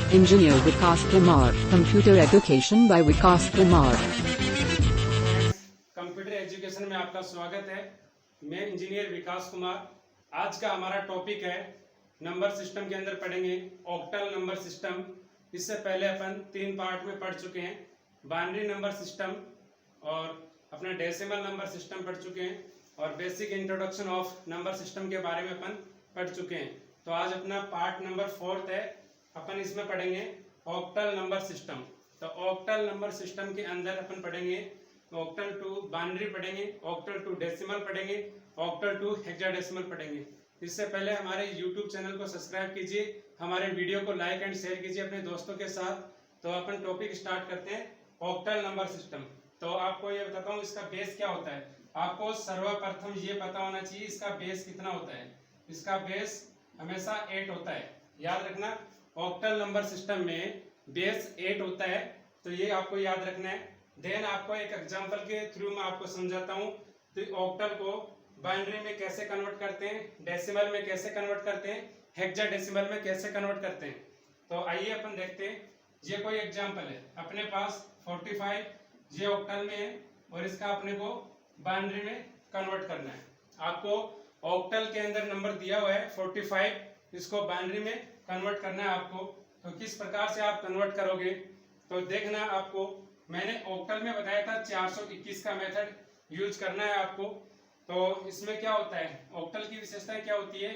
Engineer Vikas Kumar, Computer Education by Vikas Kumar. Computer education में आपका स्वागत है। मैं इंजीनियर विकास कुमार। आज का हमारा टॉपिक है नंबर सिस्टम के अंदर पढ़ेंगे ऑक्टल नंबर सिस्टम। इससे पहले अपन 3 पार्ट में पढ़ चुके हैं, बाइनरी नंबर सिस्टम और अपना डेसिमल नंबर सिस्टम पढ़ चुके हैं और basic introduction of number system के बारे में अपन पढ़ चुके हैं। तो आज अपना पार्ट नंबर 4 है, अपन इसमें पढ़ेंगे ऑक्टल नंबर सिस्टम। तो ऑक्टल नंबर सिस्टम के अंदर अपन पढ़ेंगे ऑक्टल टू बाइनरी पढ़ेंगे, ऑक्टल टू डेसिमल पढ़ेंगे, ऑक्टल टू हेक्साडेसिमल पढ़ेंगे। इससे पहले हमारे YouTube चैनल को सब्सक्राइब कीजिए, हमारे वीडियो को लाइक एंड शेयर कीजिए अपने दोस्तों के साथ। तो अपन टॉपिक स्टार्ट करते हैं ऑक्टल नंबर सिस्टम। तो आपको ये बताता हूँ इसका बेस क्या होता है। आपको सर्वप्रथम ये पता होना चाहिए इसका बेस कितना होता है। इसका बेस हमेशा 8 होता है, याद रखना। ऑक्टल नंबर सिस्टम में बेस 8 होता है, तो ये आपको याद रखना है। देन आपको एक एग्जांपल के थ्रू मैं आपको समझाता हूँ तो ऑक्टल को बाइनरी में कैसे कन्वर्ट करते हैं, डेसिमल में कैसे कन्वर्ट करते हैं, हेक्साडेसिमल में कैसे कन्वर्ट करते हैं। तो आइए अपन देखते हैं। ये कोई एग्जांपल है, अपने पास 45 ये ऑक्टल में है और इसका अपने को बाइनरी में कन्वर्ट करना है। आपको ऑक्टल के अंदर नंबर दिया हुआ है 45, इसको बाइनरी में कन्वर्ट करना है आपको। तो किस प्रकार से आप कन्वर्ट करोगे तो देखना। आपको मैंने ऑक्टल में बताया था 421 का मेथड यूज करना है आपको। तो इसमें क्या होता है, ऑक्टल की विशेषताएं क्या होती है,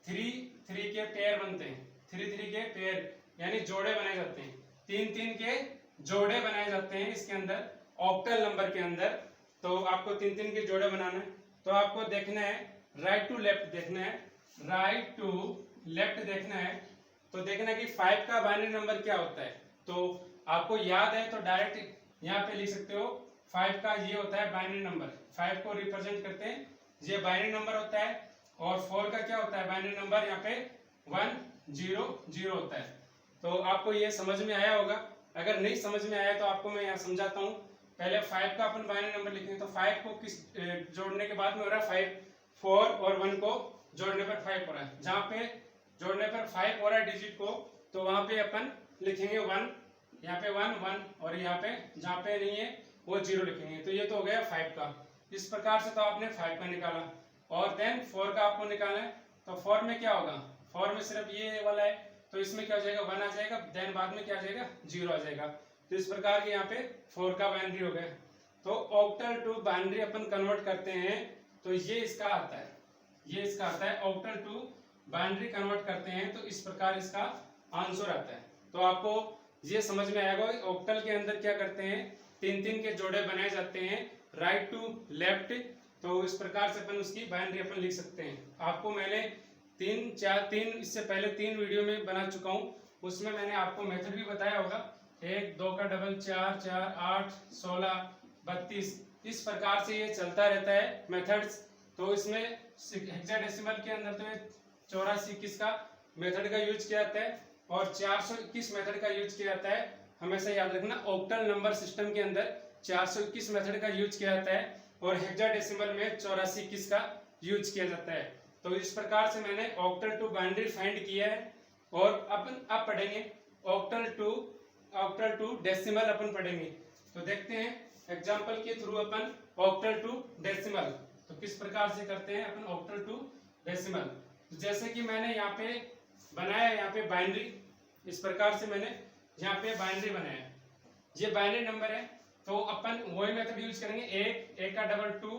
3 के पेयर बनते हैं, 3 के पेयर यानी जोड़े बनाए जाते हैं, 3 के जोड़े बनाए जाते हैं इसके अंदर ऑक्टल नंबर के अंदर। तो आपको 3 के जोड़े बनाना है। तो आपको देखना है राइट टू लेफ्ट देखना है, राइट टू लेफ्ट देखना है। तो देखना कि 5 का बाइनरी नंबर क्या होता है। तो आपको याद है तो डायरेक्ट यहाँ पे लिख सकते हो। 5 का ये होता है बाइनरी नंबर, 5 को रिप्रेजेंट करते हैं, ये बाइनरी नंबर होता है। और 4 का क्या होता है बाइनरी नंबर, यहाँ पे 1 0 0 होता है। तो आपको ये समझ में आया होगा। अगर नहीं समझ में आया तो आपको मैं यहाँ समझाता हूँ। पहले 5 का अपन बाइनरी नंबर लिखेंगे तो 5 को किस जोड़ने के बाद में हो रहा है 5, 4 और 1 को जोड़ने पर 5 हो रहा है। जहाँ पे जोड़ने पर 5 हो रहा है डिजिट को, तो वहां पे अपन लिखेंगे 1, यहाँ पे 1 1 और यहाँ पे जहाँ पे नहीं है वो 0 लिखेंगे। तो ये तो हो गया 5 का। इस प्रकार से तो आपने 5 का निकाला। और देन 4 का आपको निकालना है। तो 4 में क्या होगा, 4 में सिर्फ ये वाला है, तो इसमें क्या हो जाएगा 1 आ जाएगा, देन बाद में क्या आ जाएगा 0 आ जाएगा। तो इस प्रकार के यहाँ पे 4 का बाइनरी हो गया। तो ऑक्टल टू बाइनरी अपन कन्वर्ट करते हैं तो ये इसका आता है, ये इसका आता है। ऑक्टल टू बाइनरी कन्वर्ट करते हैं तो इस प्रकार इसका आंसर आता है। तो आपको ये समझ में आएगा ऑक्टल के अंदर क्या करते हैं, 3 के जोड़े बनाए जाते हैं राइट टू लेफ्ट। तो इस प्रकार से अपन उसकी बाइनरी अपन लिख सकते हैं। आपको मैंने 3 इससे पहले 3 वीडियो में बना चुका हूँ, उसमें मैंने आपको मेथड भी बताया होगा। 1 2 का डबल 4 4 8 16 32 इस प्रकार से ये चलता रहता है मेथड्स। तो इसमें हेक्साडेसिमल के अंदर तो 84 का मेथड का यूज किया जाता है और 421 मेथड का यूज किया जाता है। हमेशा याद रखना ऑक्टल नंबर सिस्टम के अंदर 421 मेथड का यूज किया जाता है और हेक्साडेसिमल में 84 का यूज किया जाता है। तो इस प्रकार से मैंने ऑक्टल टू बाइनरी फाइंड किया है। और अपन अब पढ़ेंगे ऑक्टल टू डेसिमल अपन पढ़ेंगे। तो देखते हैं एग्जाम्पल के थ्रू अपन ऑक्टल टू डेसिमल तो किस प्रकार से करते हैं अपन ऑक्टल टू डेसिमल। जैसे कि मैंने यहाँ पे बनाया, यहाँ पे बाइनरी, इस प्रकार से मैंने यहाँ पे बाइनरी बनाया। ये बाइनरी नंबर है तो अपन वही मेथड यूज करेंगे। 1 का डबल 2,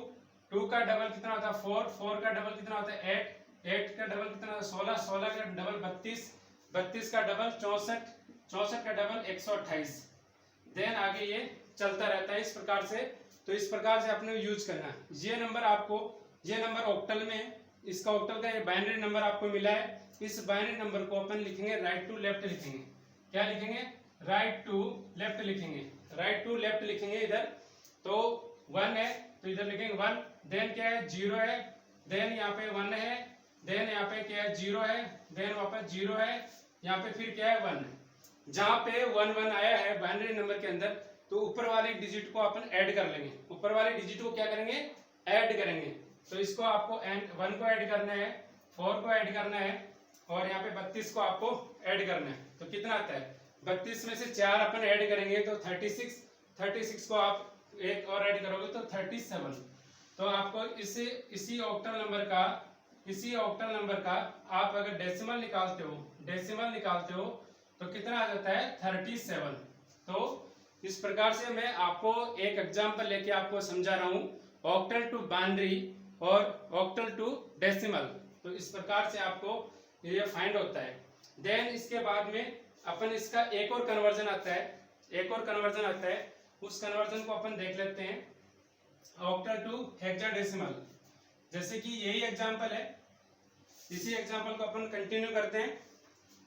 2 का डबल कितना होता है 4, 4 का डबल कितना होता है 8, 8 का डबल कितना होता है 16, 16 का डबल 32, 32 का डबल 64, 64 का डबल 128। देन आगे ये चलता रहता है इस प्रकार से। तो इस प्रकार से अपने यूज करना है। ये नंबर आपको, ये नंबर ऑक्टल में है, इसका ऑक्टल का बाइनरी नंबर आपको मिला है। इस बाइनरी नंबर को अपन लिखेंगे राइट टू लेफ्ट लिखेंगे। क्या लिखेंगे, राइट टू लेफ्ट लिखेंगे, राइट टू लेफ्ट लिखेंगे। इधर तो 1 है तो इधर लिखेंगे 1, देन क्या है 0 है, देन यहाँ पे 1 है, देन यहाँ पे क्या है 0 है, देन वापस 0 है, यहाँ पे फिर क्या है 1 है। जहाँ पे 1 1 आया है बाइनरी नंबर के अंदर तो ऊपर वाले डिजिट को अपन ऐड कर लेंगे। ऊपर वाले डिजिट को क्या करेंगे, ऐड करेंगे। तो इसको आपको 1 को ऐड करना है, 4 को ऐड करना है, और यहाँ पे 32 को आपको ऐड करना है। तो कितना आता है, 32 में से 4 अपन ऐड करेंगे तो 36, 36 को आप एक और ऐड करोगे तो 37। तो आपको इसी ऑक्टल नंबर का आप अगर डेसिमल निकालते हो तो कितना आ जाता है 37। तो इस प्रकार से मैं आपको एक एग्जांपल लेके आपको समझा रहा हूँ, ऑक्टल टू बाइनरी और ऑक्टल टू डेसिमल। तो इस प्रकार से आपको ये फाइंड होता है। देन इसके बाद में अपन इसका एक और कन्वर्जन आता है, उस कन्वर्जन को अपन देख लेते हैं, ऑक्टल टू हेक्साडेसिमल। जैसे कि यही एग्जांपल है, इसी एग्जांपल को अपन कंटिन्यू करते हैं।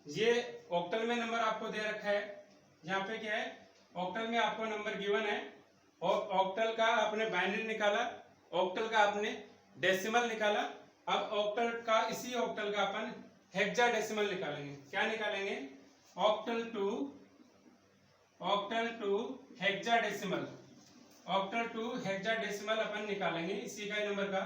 ये ऑक्टल में नंबर आपको दे रखा है, यहाँ पे क्या है, ऑक्टल में आपको नंबर गिवन है और ऑक्टल का आपने बाइनरी निकाला, ऑक्टल का आपने डेसिमल निकाला। अब इसी ऑक्टल का अपन हेक्साडेसिमल निकालेंगे। क्या निकालेंगे, ऑक्टल टू हेक्साडेसिमल अपन निकालेंगे इसी का नंबर का।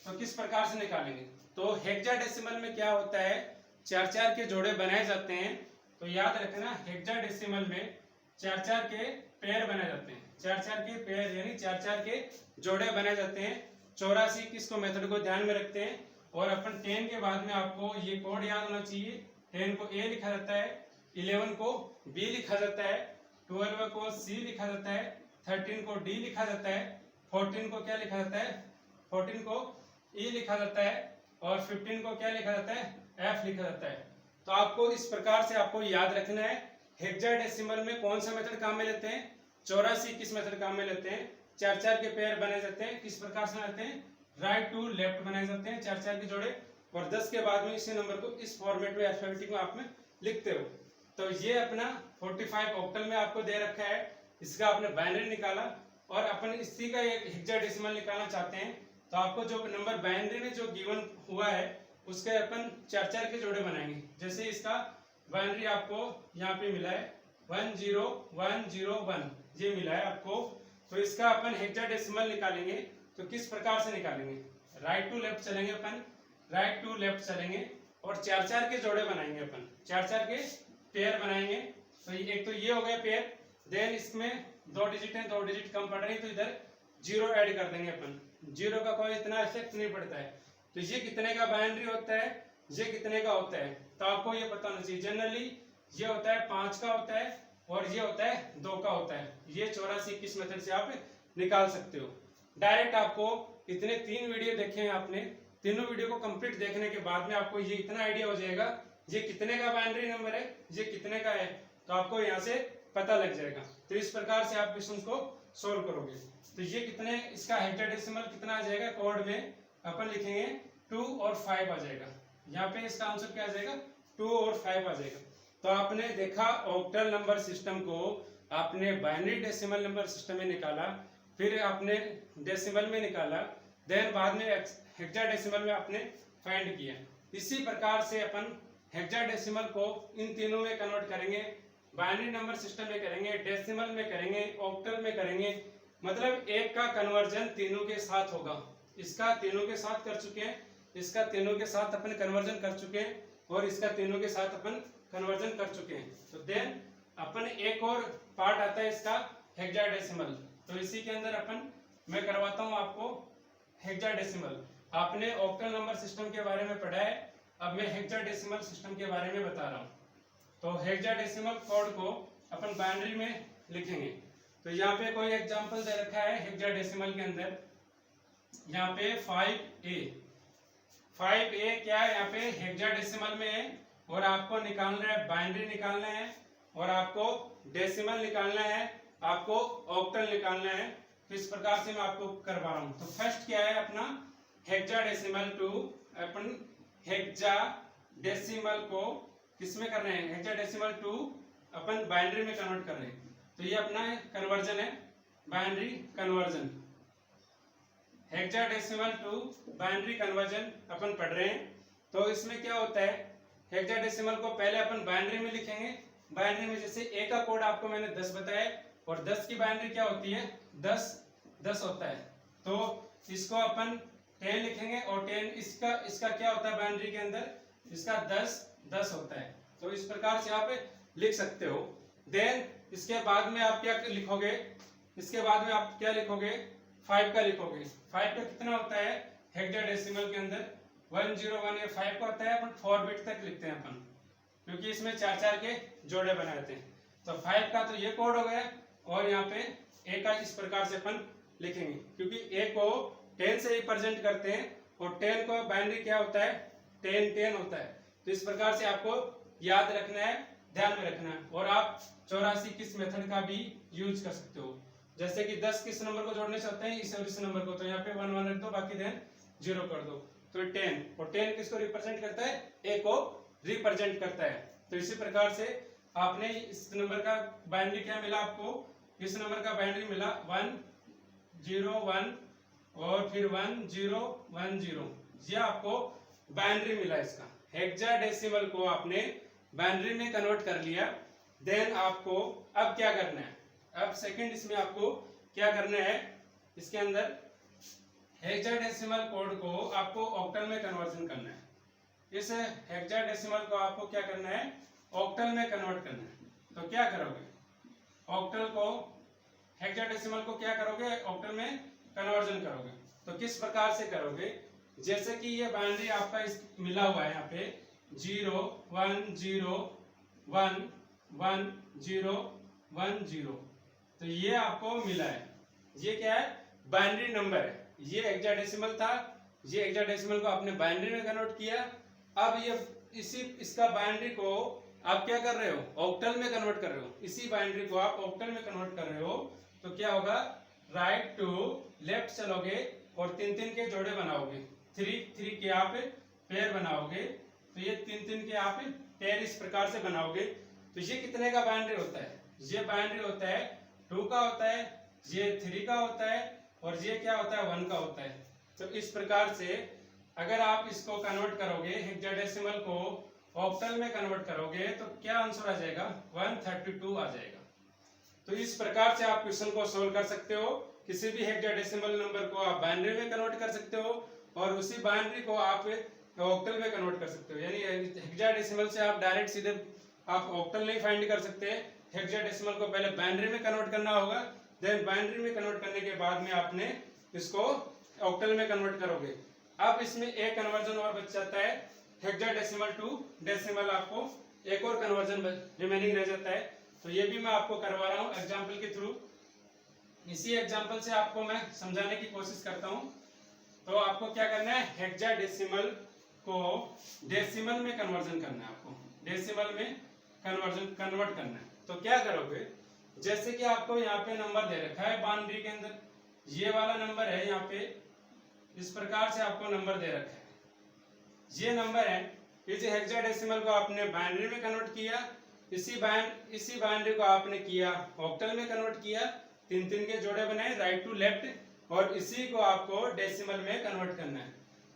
तो किस प्रकार से निकालेंगे, तो हेक्साडेसिमल में क्या होता है, 4-4 के जोड़े बनाए जाते हैं। तो याद रखना, हेक्साडेसिमल में 4-4 के पेयर बनाए जाते हैं, 4-4 के पेयर यानी 4-4 के जोड़े बनाए जाते हैं। 84 किसको मेथड को ध्यान में रखते हैं। और अपन 10 के बाद में आपको ये कोड याद होना चाहिए, 10 को A लिखा जाता है, 11 को B लिखा जाता है, 12 को C लिखा जाता है, 13 को D लिखा जाता है, 14 को क्या लिखा जाता है, 14 को E लिखा जाता है और 15 को क्या लिखा जाता है, F लिखा जाता है। तो आपको इस प्रकार से आपको याद रखना है, हेक्साडेसिमल में कौन सा मेथड काम में लेते हैं, 84 किस मेथड काम में लेते हैं, 4-4 के पेयर बनाए जाते हैं। किस प्रकार से बनाते हैं, राइट टू लेफ्ट बनाए जाते हैं 4-4 के जोड़े, और 10 के बाद में इसी नंबर को इस फॉर्मेट में अल्फाबेटिक में आप में लिखते हो। तो ये अपना 45 ऑक्टल में आपको दे रखा है, इसका आपने बाइनरी निकाला और अपन इसी का एक हेक्साडेसिमल निकालना चाहते हैं। तो आपको जो नंबर बाइनरी में जो गिवन हुआ है उसके अपन 4-4 के जोड़े बनाएंगे। जैसे इसका बाइनरी आपको यहाँ पे मिला है 10101, ये मिला है आपको। तो इसका अपन हेक्साडेसिमल निकालेंगे। तो किस प्रकार से निकालेंगे, राइट टू लेफ्ट चलेंगे अपन, राइट टू लेफ्ट चलेंगे और 4-4 के जोड़े बनाएंगे अपन, 4-4 के पेयर बनाएंगे। तो एक तो ये हो गया पेयर। देन इसमें 2 डिजिट है, 2 डिजिट कम पड़ रही, तो इधर 0 ऐड कर देंगे अपन। 0 का कोई इतना इफेक्ट नहीं पड़ता है। तो ये कितने का बाइनरी होता है, ये कितने का होता है, तो आपको ये पता होना चाहिए। जनरली ये होता है 5 का होता है और ये होता है 2 का होता है। ये 84 किस मेथड से आप निकाल सकते हो। डायरेक्ट आपको इतने 3 वीडियो देखे हैं आपने, तीनों वीडियो को कंप्लीट देखने के बाद में आपको ये इतना आइडिया हो जाएगा ये कितने का बाइनरी नंबर है, ये कितने का है, तो आपको यहाँ से पता लग जाएगा। तो इस प्रकार से आप क्वेश्चन को सोल्व करोगे। तो ये कितने, इसका हेक्साडेसिमल कितना आ जाएगा, कोड में अपन लिखेंगे 2 और 5 आ जाएगा। यहाँ पे इसका आंसर क्या आ जाएगा, 2 और 5 आ जाएगा। तो आपने देखा ऑक्टल नंबर सिस्टम को आपने बाइनरी डेसिमल नंबर सिस्टम में निकाला, फिर आपने डेसिमल में निकाला, देन बाद में हेक्साडेसिमल में आपने फाइंड किया। इसी प्रकार से अपन हेक्साडेसिमल को इन तीनों में कन्वर्ट करेंगे, बाइनरी नंबर सिस्टम में करेंगे, डेसिमल में करेंगे, ऑक्टल में करेंगे। मतलब एक का कन्वर्जन तीनों के साथ होगा। इसका तीनों के साथ कर चुके हैं, इसका तीनों के साथ अपन कन्वर्जन कर चुके हैं और इसका तीनों के साथ अपन कन्वर्जन कर चुके हैं। तो देन अपन एक और पार्ट आता है इसका हेक्साडेसिमल। तो इसी के अंदर अपन मैं करवाता हूँ आपको हेक्साडेसिमल। आपने ऑक्टल नंबर सिस्टम के बारे में पढ़ा है, अब मैं हेक्साडेसिमल सिस्टम के बारे में बता रहा हूँ। तो हेक्साडेसिमल कोड को अपन बाइनरी में लिखेंगे। तो यहाँ पे कोई एग्जांपल दे रखा है हेक्साडेसिमल के अंदर, यहाँ पे 5A क्या है, यहाँ पे हेक्साडेसिमल में है और आपको निकालना है, बाइनरी निकालना है और आपको डेसिमल निकालना है, आपको ऑक्टल निकालना है। तो इस प्रकार से मैं आपको करवा रहा हूँ। तो फर्स्ट क्या है अपना हेक्साडेसिमल टू, अपन हेक्साडेसिमल को किसमें कर रहे हैं, हेक्साडेसिमल टू अपन बाइनरी में कन्वर्ट कर रहे हैं। तो ये अपना कन्वर्जन है, binary conversion, hexadecimal to binary conversion अपन पढ़ रहे हैं। तो इसमें क्या होता है, हेक्साडेसिमल को पहले अपन बाइनरी में लिखेंगे। बाइनरी में जैसे A का कोड आपको मैंने 10 बताया और 10 की बाइनरी क्या होती है, 10 होता है। तो इसको अपन 10 लिखेंगे और 10 इसका क्या होता है बाइनरी के अंदर इसका 10 होता है। तो इस प्रकार से आप लिख सकते हो। देन इसके बाद में आप क्या लिखोगे, इसके बाद में आप क्या लिखोगे, 5 का लिखोगे। 5 का कितना होता है हेक्साडेसिमल के अंदर 101, ये 5 का होता है, अपन 4 बिट तक लिखते हैं अपन, क्योंकि इसमें 4 के जोड़े बनाए थे। तो 5 का तो ये कोड हो गया, और यहाँ पे ए का इस प्रकार से अपन लिखेंगे, क्योंकि ए को 10 से रिप्रेजेंट करते हैं, और 10 को बाइनरी क्या होता है 10 होता है। तो इस प्रकार से आपको याद रखना है, ध्यान में रखना है। और आप 84 किस मेथड का भी यूज कर सकते हो, जैसे कि 10 किस नंबर को जोड़ने से होते हैं, इस नंबर को, तो यहाँ पे 1 रख दो, बाकी देन 0 कर दो, तो 10, और 10 किसको रिप्रेजेंट करता है, ए को रिप्रेजेंट करता है। तो इसी प्रकार से आपने इस नंबर का बाइनरी क्या मिला आपको, इस नंबर का बाइनरी मिला 101 और फिर 1010, ये आपको बाइनरी मिला इसका। हेक्साडेसिमल को आपने बाइनरी में कन्वर्ट कर लिया। देन आपको अब क्या करना है, अब सेकंड इसमें आपको क्या करना है, इसके अंदर हेक्साडेसिमल कोड को आपको ऑक्टल में कन्वर्जन करना है। इस हेक्साडेसिमल को आपको क्या करना है, ऑक्टल में कन्वर्ट करना है। तो क्या करोगे, ऑक्टल को, हेक्साडेसिमल को क्या करोगे, ऑक्टल में कन्वर्जन करोगे। तो किस प्रकार से करोगे, जैसे कि ये बाइनरी आपका इस मिला हुआ है यहाँ पे 0 1 0 1 1 0 1 0, तो ये आपको मिला है, ये क्या है बाइनरी नंबर है। ये हेक्साडेसिमल था, ये हेक्साडेसिमल को आपने बाइनरी में कन्वर्ट किया। अब ये इसका बाइनरी को आप क्या कर रहे हो, ऑक्टल में कन्वर्ट कर रहे हो। इसी बाइनरी को आप ऑक्टल में कन्वर्ट कर रहे हो, तो क्या होगा, राइट टू लेफ्ट चलोगे और 3 के जोड़े बनाओगे, 3 के आप पेयर बनाओगे, तो ये 3 के आप पेयर इस प्रकार से बनाओगे। तो ये कितने का बाइनरी होता है, ये बाइनरी होता है 2 का होता है, ये 3 का होता है, और ये क्या होता है 1 का होता है। तो इस प्रकार से अगर आप इसको कन्वर्ट करोगे, हेक्साडेसिमल को ऑक्टल में कन्वर्ट करोगे, तो क्या आंसर आ जाएगा 132 आ जाएगा। तो इस प्रकार से आप क्वेश्चन को सोल्व कर सकते हो। किसी भी हेक्साडेसिमल नंबर को आप बाइनरी में कन्वर्ट कर सकते हो, और उसी बाइनरी को आप ऑक्टल में कन्वर्ट कर सकते हो। यानी हेक्साडेसिमल से आप डायरेक्ट सीधे आप ऑक्टल नहीं फाइंड कर सकते, हेक्साडेसिमल को पहले बाइनरी में कन्वर्ट करना होगा। देन बाइनरी में कन्वर्ट करने के बाद में आपने इसको ऑक्टल में कन्वर्ट करोगे। अब इसमें एक कन्वर्जन और बच जाता है, हेक्साडेसिमल टू डेसिमल, आपको एक और कन्वर्जन रिमेनिंग रह जाता है। तो ये भी मैं आपको करवा रहा हूँ एग्जाम्पल के थ्रू। इसी एग्जाम्पल से आपको मैं समझाने की कोशिश करता हूँ। तो आपको क्या करना है, हेक्साडेसिमल को डेसिमल में कन्वर्जन करना है, आपको डेसिमल में कन्वर्ट करना है। तो क्या करोगे, जैसे कि आपको यहाँ पे नंबर दे रखा है बाइनरी के अंदर, ये वाला नंबर है यहाँ पे, इस प्रकार से आपको नंबर दे रखा है, ये नंबर है। इस हेक्साडेसिमल को आपने बाइनरी में कन्वर्ट किया, इसी बाइनरी को आपने किया ऑक्टल में कन्वर्ट किया, 3 के जोड़े बनाए राइट टू लेफ्ट, और इसी को आपको डेसिमल में कन्वर्ट करना है।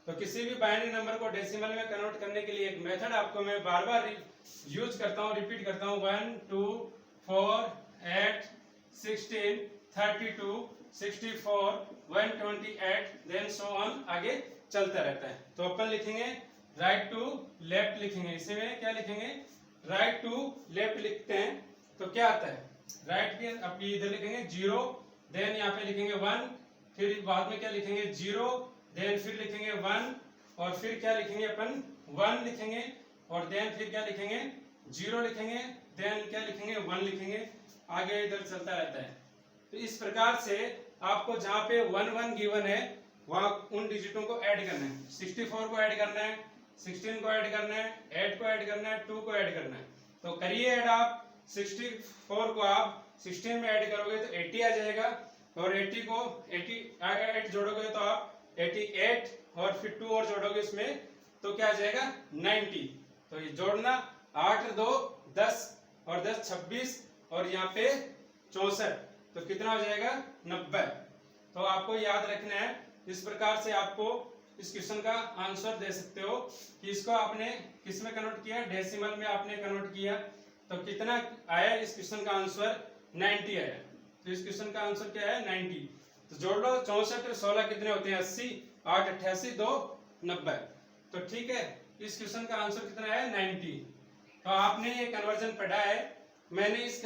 तो किसी भी बाइनरी नंबर को डेसिमल में कन्वर्ट करने के लिए एक मेथड आपको मैं बार बार यूज करता हूँ, रिपीट करता हूँ, 1 2 4 8 16 32 64 128, देन सो ऑन, आगे चलता रहता है। तो अपन लिखेंगे राइट टू लेफ्ट लिखेंगे, इसमें क्या लिखेंगे, राइट टू लेफ्ट लिखते हैं। तो क्या आता है, राइट के अब इधर लिखेंगे 0, देन यहाँ पे लिखेंगे 1, फिर बाद में क्या लिखेंगे 0, देन फिर लिखेंगे 1, और फिर क्या लिखेंगे अपन 1 लिखेंगे, और देन फिर क्या लिखेंगे 0 लिखेंगे, देन क्या लिखेंगे 1 लिखेंगे, आगे इधर चलता रहता है। तो इस प्रकार से आपको जहाँ पे 1 1 गिवन है वहां उन डिजिटों को ऐड करना है। 64 को ऐड करना है, 16 को ऐड करना है, 8 को ऐड करना है, 2 को ऐड करना है। तो करिए ऐड आप, 64 को आप 16 में ऐड करोगे तो 80 आ जाएगा, और 80 को 88 जोड़ोगे तो आप 88, और फिर 2 और जोड़ोगे इसमें तो क्या आ जाएगा 90। तो ये जोड़ना 8 2 10, और 10 26, और यहाँ पे 64, तो कितना हो जाएगा 90। तो आपको याद रखना है, इस प्रकार से आपको इस क्वेश्चन का आंसर दे सकते हो कि इसको आपने किस में कन्वर्ट किया, डेसिमल में आपने कन्वर्ट किया, तो कितना आया इस क्वेश्चन का आंसर 90 आया। तो इस क्वेश्चन का आंसर क्या है 90। तो जोड़ लो 64 और 16 कितने होते हैं 80, 8 88 2 90। तो ठीक है, इस क्वेश्चन का आंसर कितना है 90। तो आपने ये कन्वर्जन पढ़ा है, मैंने इस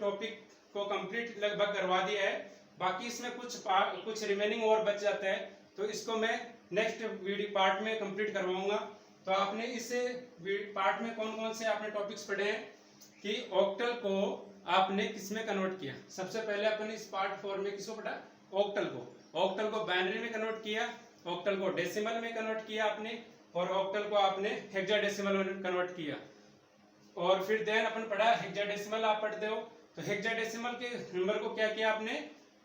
टॉपिक को कंप्लीट लगभग करवा दिया है। बाकी इसमें कुछ रिमेनिंग और बच जाता है, तो इसको मैं नेक्स्ट वीडियो पार्ट में कंप्लीट करवाऊंगा। तो आपने इस पार्ट में कौन कौन से आपने टॉपिक्स पढ़े हैं कि ऑक्टल को आपने किस में कन्वर्ट किया। सबसे पहले अपन इस पार्ट 4 में किसको पढ़ा, ऑक्टल को बाइनरी में कन्वर्ट किया, ऑक्टल को डेसिमल में कन्वर्ट किया आपने, और ऑक्टल को आपने हेक्साडेसिमल में कन्वर्ट किया। और फिर देन अपन पढ़ा हेक्साडेसिमल, आप पढ़ते हो तो हेक्साडेसिमल के नंबर को क्या किया आपने,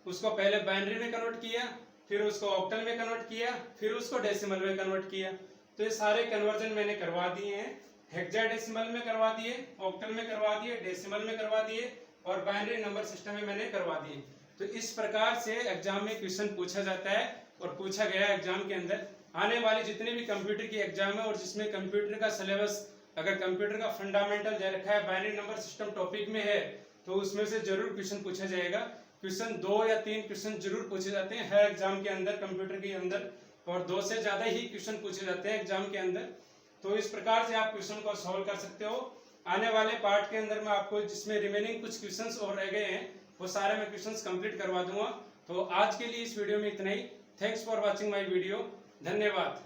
उसको पहले बाइनरी में कन्वर्ट किया, फिर उसको ऑक्टल में कन्वर्ट किया, फिर उसको डेसिमल में कन्वर्ट किया। तो ये सारे कन्वर्जन मैंने करवा दिए हैं, हेक्साडेसिमल में करवा दिए, ऑक्टल में करवा दिए, डेसिमल में करवा दिए, और बाइनरी नंबर सिस्टम में मैंने करवा दिए। तो इस प्रकार से एग्जाम में क्वेश्चन पूछा जाता है और पूछा गया एग्जाम के अंदर। आने वाली जितने भी कंप्यूटर की एग्जाम है और जिसमें कंप्यूटर का सिलेबस, अगर कंप्यूटर का फंडामेंटल दे रखा है, बाइनरी नंबर सिस्टम टॉपिक में है, तो उसमें से जरूर क्वेश्चन पूछा जाएगा। क्वेश्चन 2 या 3 क्वेश्चन जरूर पूछे जाते हैं हर एग्जाम के अंदर, कंप्यूटर के अंदर, और 2 से ज्यादा ही क्वेश्चन पूछे जाते हैं एग्जाम के अंदर। तो इस प्रकार से आप क्वेश्चन को सॉल्व कर सकते हो। आने वाले पार्ट के अंदर मैं आपको जिसमें रिमेनिंग कुछ क्वेश्चंस और रह गए हैं वो सारे मैं क्वेश्चंस कंप्लीट करवा दूंगा। तो आज के लिए इस वीडियो में इतना ही। Thanks for watching my video. धन्यवाद।